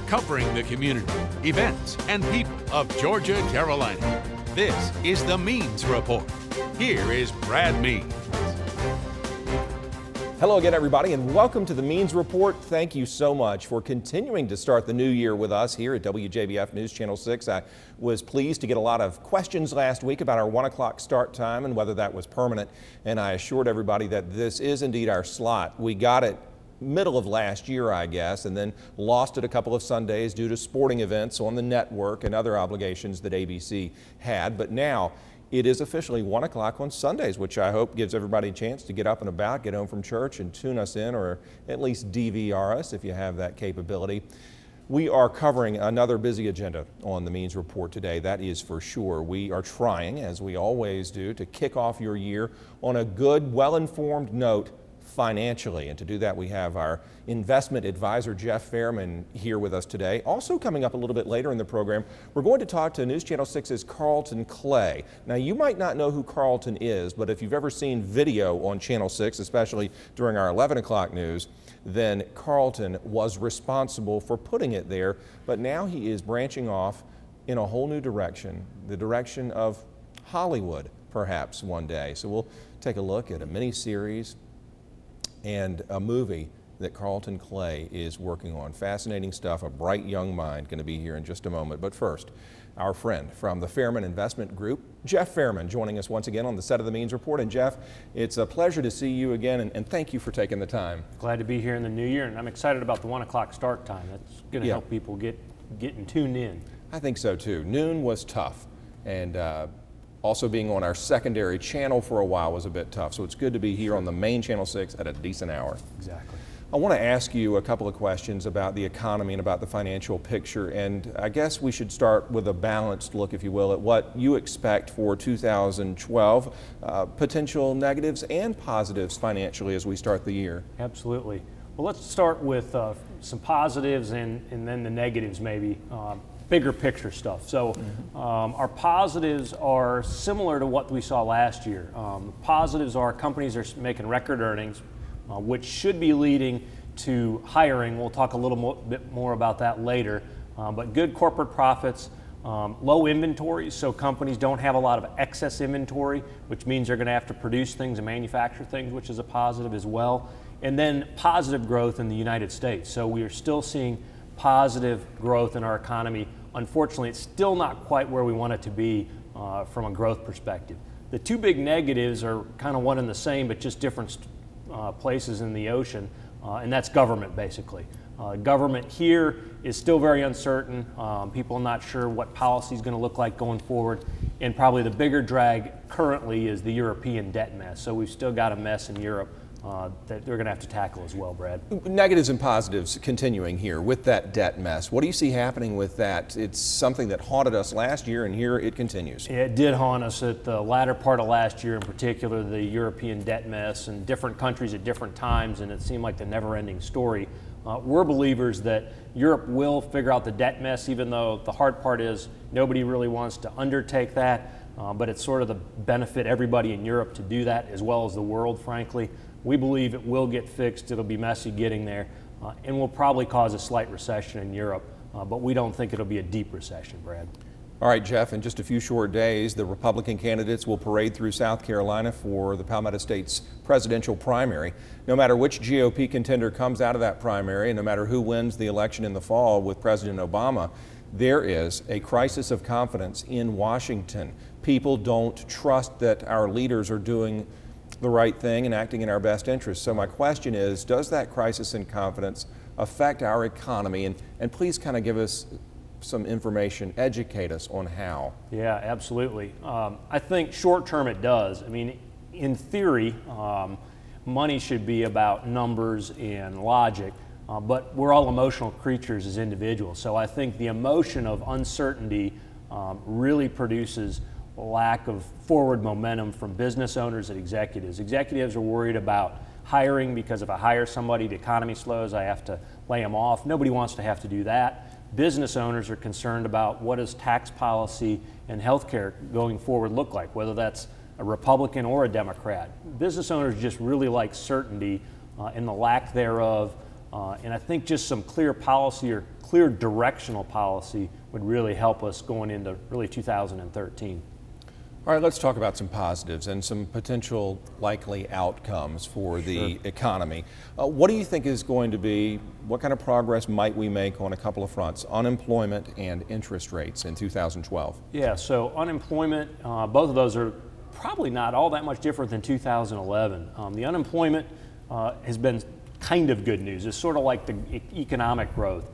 Covering the community, events, and people of Georgia, Carolina. This is the Means Report. Here is Brad Means. Hello again, everybody, and welcome to the Means Report. Thank you so much for continuing to start the new year with us here at WJBF News Channel 6. I was pleased to get a lot of questions last week about our 1 o'clock start time and whether that was permanent, and I assured everybody that this is indeed our slot. We got it middle of last year, I guess, and then lost it a couple of Sundays due to sporting events on the network and other obligations that ABC had, but now it is officially 1 o'clock on Sundays, which I hope gives everybody a chance to get up and about, get home from church and tune us in, or at least DVR us if you have that capability. We are covering another busy agenda on the Means Report today, that is for sure. We are trying, as we always do, to kick off your year on a good, well-informed note financially. And to do that, we have our investment advisor, Jeff Fehrman, here with us today. Also coming up a little bit later in the program, we're going to talk to News Channel 6's Carlton Clay. Now, you might not know who Carlton is, but if you've ever seen video on Channel 6, especially during our 11 o'clock news, then Carlton was responsible for putting it there. But now he is branching off in a whole new direction, the direction of Hollywood, perhaps one day. So we'll take a look at a mini-series and a movie that Carlton Clay is working on. Fascinating stuff, a bright young mind, going to be here in just a moment. But first, our friend from the Fehrman Investment Group, Jeff Fehrman, joining us once again on the set of the Means Report. And Jeff, it's a pleasure to see you again, and thank you for taking the time. Glad to be here in the new year, and I'm excited about the 1 o'clock start time. That's going to help people getting tuned in. I think so too. Noon was tough, and also being on our secondary channel for a while was a bit tough, so it's good to be here on the main Channel 6 at a decent hour. Exactly. I want to ask you a couple of questions about the economy and about the financial picture, and I guess we should start with a balanced look, if you will, at what you expect for 2012, potential negatives and positives financially as we start the year. Absolutely. Well, let's start with some positives and then the negatives maybe. Bigger picture stuff. So our positives are similar to what we saw last year. Positives are companies are making record earnings, which should be leading to hiring. We'll talk a little bit more about that later. But good corporate profits, low inventories, so companies don't have a lot of excess inventory, which means they're going to have to produce things and manufacture things, which is a positive as well. And then positive growth in the United States. So we are still seeing positive growth in our economy. Unfortunately, it's still not quite where we want it to be from a growth perspective. The two big negatives are kind of one and the same, but just different places in the ocean, and that's government, basically. Government here is still very uncertain. People are not sure what policy is going to look like going forward, and probably the bigger drag currently is the European debt mess. So we've still got a mess in Europe that they're going to have to tackle as well, Brad. Negatives and positives continuing here with that debt mess. What do you see happening with that? It's something that haunted us last year, and here it continues. It did haunt us at the latter part of last year, in particular the European debt mess, and different countries at different times, and it seemed like the never-ending story. We're believers that Europe will figure out the debt mess, even though the hard part is nobody really wants to undertake that, but it's sort of the benefit everybody in Europe to do that, as well as the world, frankly. We believe it will get fixed. It'll be messy getting there, and will probably cause a slight recession in Europe, but we don't think it'll be a deep recession, Brad. All right, Jeff, in just a few short days, the Republican candidates will parade through South Carolina for the Palmetto State's presidential primary. No matter which GOP contender comes out of that primary, and no matter who wins the election in the fall with President Obama, there is a crisis of confidence in Washington. People don't trust that our leaders are doing the right thing and acting in our best interest. So my question is, does that crisis in confidence affect our economy? And please kind of give us some information, educate us on how. Yeah, absolutely. I think short term it does. I mean, in theory, money should be about numbers and logic, but we're all emotional creatures as individuals. So I think the emotion of uncertainty really produces lack of forward momentum from business owners and executives. Executives are worried about hiring because if I hire somebody, the economy slows, I have to lay them off. Nobody wants to have to do that. Business owners are concerned about what does tax policy and healthcare going forward look like, whether that's a Republican or a Democrat. Business owners just really like certainty and the lack thereof And I think just some clear policy or clear directional policy would really help us going into really 2013. All right, let's talk about some positives and some potential likely outcomes for the economy. What do you think is going to be, what kind of progress might we make on a couple of fronts, unemployment and interest rates in 2012? Yeah, so unemployment, both of those are probably not all that much different than 2011. The unemployment has been kind of good news. It's sort of like the economic growth.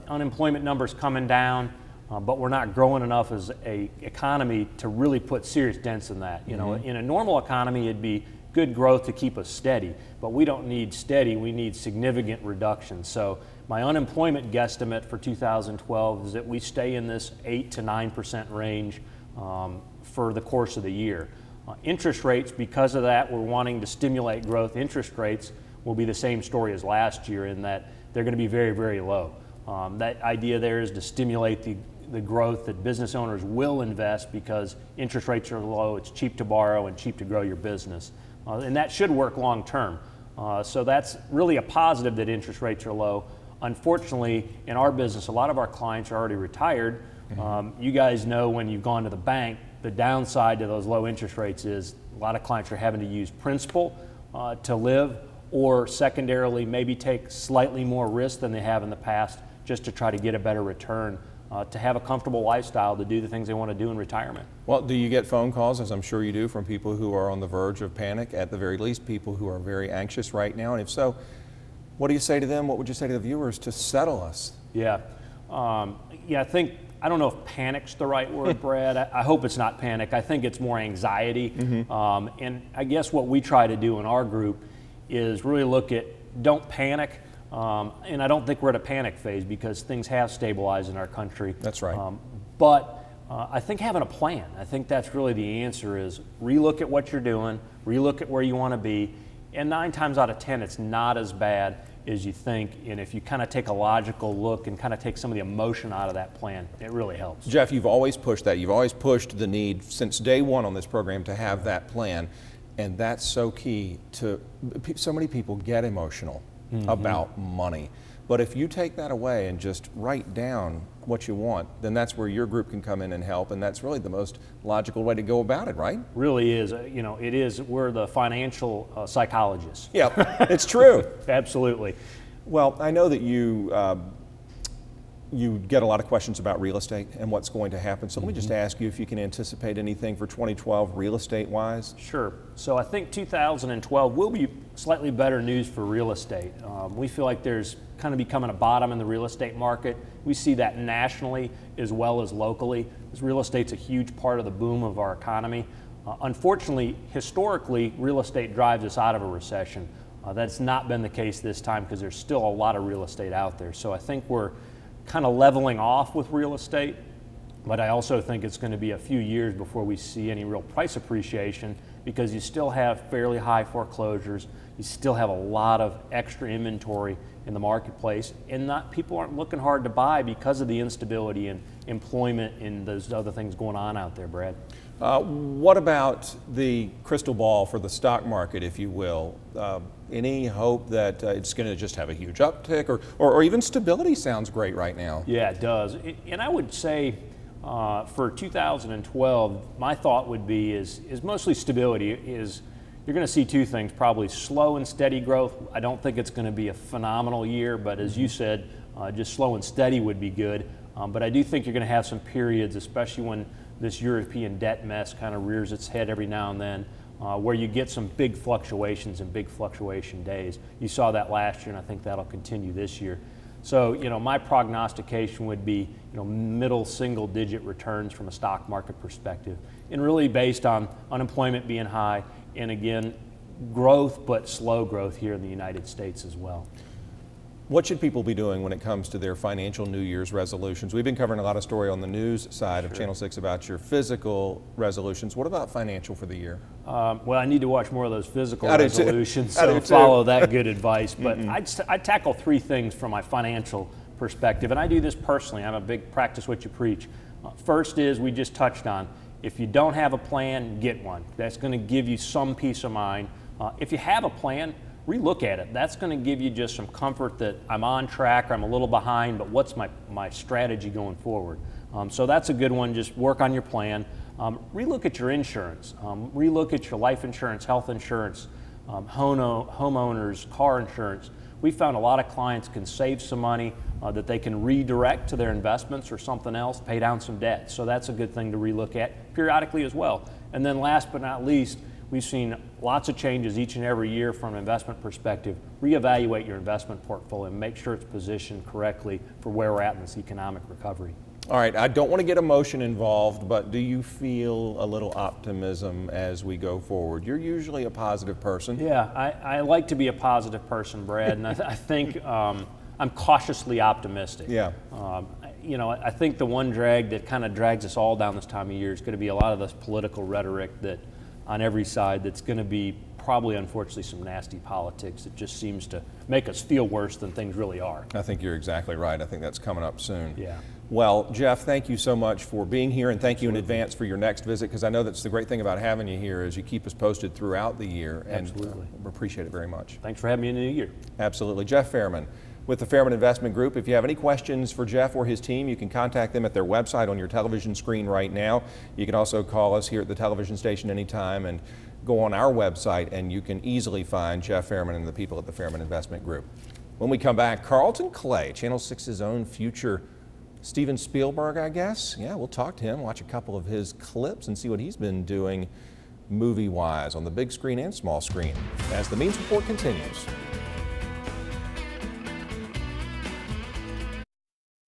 Unemployment numbers coming down, but we're not growing enough as a economy to really put serious dents in that. You know, in a normal economy, it'd be good growth to keep us steady, but we don't need steady, we need significant reduction. So my unemployment guesstimate for 2012 is that we stay in this 8 to 9% range for the course of the year. Interest rates, because of that, we're wanting to stimulate growth. Interest rates will be the same story as last year in that they're going to be very, very low. That idea there is to stimulate the growth that business owners will invest because interest rates are low, it's cheap to borrow and cheap to grow your business. And that should work long term. So that's really a positive that interest rates are low. Unfortunately, in our business, a lot of our clients are already retired. You guys know when you've gone to the bank, the downside to those low interest rates is a lot of clients are having to use principal to live, or secondarily maybe take slightly more risk than they have in the past just to try to get a better return, to have a comfortable lifestyle, to do the things they want to do in retirement. Well, do you get phone calls, as I'm sure you do, from people who are on the verge of panic, at the very least people who are very anxious right now? And if so, what do you say to them? What would you say to the viewers to settle us? Yeah, I don't know if panic's the right word, Brad. I hope it's not panic. I think it's more anxiety. And I guess what we try to do in our group is really look at, don't panic. And I don't think we're at a panic phase because things have stabilized in our country. That's right. But I think having a plan, I think that's really the answer is relook at what you're doing, relook at where you want to be, and 9 times out of 10 it's not as bad as you think, and if you kind of take a logical look and kind of take some of the emotion out of that plan, it really helps. Jeff, you've always pushed that. You've always pushed the need since day one on this program to have that plan, and that's so key to, so many people get emotional about money. But if you take that away and just write down what you want, then that's where your group can come in and help, and that's really the most logical way to go about it, right? Really is. You know, it is. We're the financial psychologists. Yeah, it's true. Absolutely. Well, I know that you get a lot of questions about real estate and what's going to happen. So let me just ask you if you can anticipate anything for 2012 real estate-wise. Sure. So I think 2012 will be slightly better news for real estate. We feel like there's kind of becoming a bottom in the real estate market. We see that nationally as well as locally. Because real estate's a huge part of the boom of our economy. Unfortunately, historically, real estate drives us out of a recession. That's not been the case this time because there's still a lot of real estate out there. So I think we're kind of leveling off with real estate, but I also think it's going to be a few years before we see any real price appreciation because you still have fairly high foreclosures, you still have a lot of extra inventory in the marketplace, and people aren't looking hard to buy because of the instability in employment and those other things going on out there, Brad. What about the crystal ball for the stock market, if you will? Any hope that it's going to just have a huge uptick, or even stability sounds great right now? Yeah, it does. And I would say for 2012, my thought would be is mostly stability. You're going to see 2 things, probably slow and steady growth. I don't think it's going to be a phenomenal year, but as you said, just slow and steady would be good. But I do think you're going to have some periods, especially when this European debt mess kind of rears its head every now and then, where you get some big fluctuations and big fluctuation days. You saw that last year, and I think that'll continue this year. So, my prognostication would be, middle single-digit returns from a stock market perspective, and really based on unemployment being high, and again, growth, but slow growth here in the United States as well. What should people be doing when it comes to their financial New Year's resolutions? We've been covering a lot of story on the news side of Channel 6 about your physical resolutions. What about financial for the year? Well, I need to watch more of those physical resolutions, so follow that good advice. But I'd tackle 3 things from my financial perspective, and I do this personally. I'm a big practice what you preach. First is, we just touched on, if you don't have a plan, get one. That's going to give you some peace of mind. If you have a plan, relook at it. That's going to give you just some comfort that I'm on track or I'm a little behind, but what's my strategy going forward? So that's a good one. Just work on your plan. Relook at your insurance. Relook at your life insurance, health insurance, homeowners, car insurance. We found a lot of clients can save some money that they can redirect to their investments or something else, pay down some debt. So that's a good thing to relook at periodically as well. And then last but not least, we've seen lots of changes each and every year from an investment perspective. Reevaluate your investment portfolio and make sure it's positioned correctly for where we're at in this economic recovery. All right, I don't want to get emotion involved, but do you feel a little optimism as we go forward? You're usually a positive person. Yeah, I like to be a positive person, Brad, and I think I'm cautiously optimistic. Yeah. You know, I think the one drag that kind of drags us all down this time of year is going to be a lot of this political rhetoric that on every side that's going to be probably, unfortunately, some nasty politics that just seems to make us feel worse than things really are. I think you're exactly right. I think that's coming up soon. Yeah. Well, Jeff, thank you so much for being here, and thank you in advance for your next visit, because I know that's the great thing about having you here is you keep us posted throughout the year. Absolutely. And we appreciate it very much. Thanks for having me in the new year. Absolutely. Jeff Fehrman with the Fehrman Investment Group. If you have any questions for Jeff or his team, you can contact them at their website on your television screen right now. You can also call us here at the television station anytime and go on our website, and you can easily find Jeff Fehrman and the people at the Fehrman Investment Group. When we come back, Carlton Clay, Channel 6's own future Steven Spielberg, I guess. Yeah, we'll talk to him, watch a couple of his clips, and see what he's been doing movie-wise on the big screen and small screen as the Means Report continues.